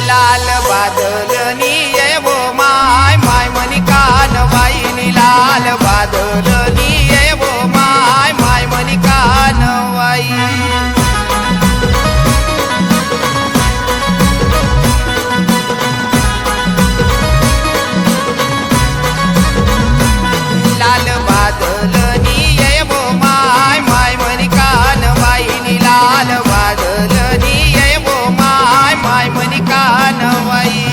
लाल बादलनी ये वो माय माय मनी कानवाईनी लाल बादलनी ये वो माय माय मनी कानवाई लाल बादलनी ये वो माय माय मनी कानवाईनी लाल बादलनी ये वो माय माय मनी कानवाई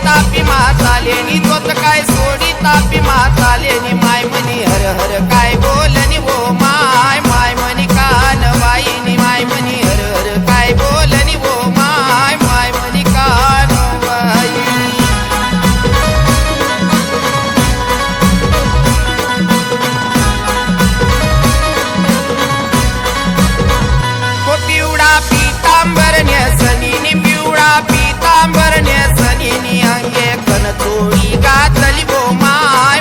तापी मातालेनी तोत काय सोडी तापी मातालेनी माय मनी हर हर काय बोलनी वो माय माय मनी कानवाईनी माय मनी हर हर काय बोलनी वो माय माय मनी कानवाई को पिवळा पीतांबर नेसनी पिवळा पीतांबर नेसनी अंगे कन चोळी घातली वो माय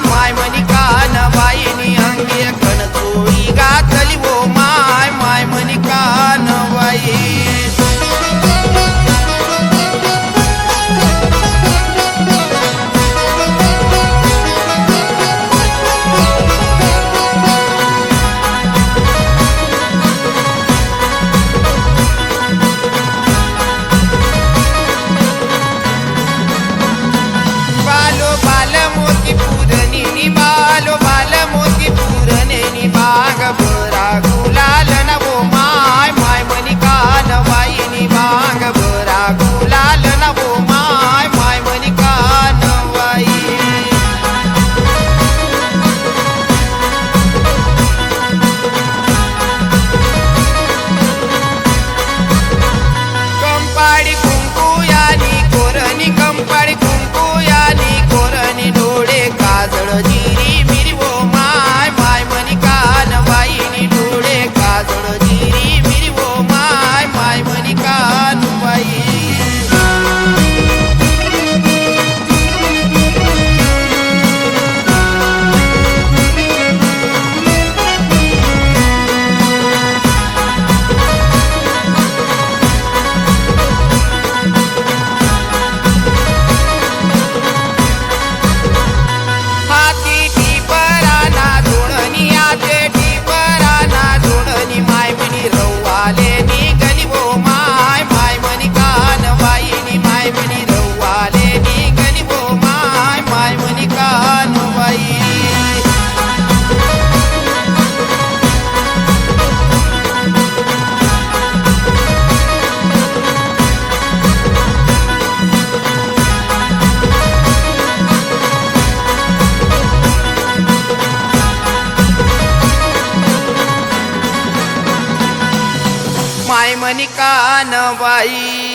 माय म्हणी कानबाई.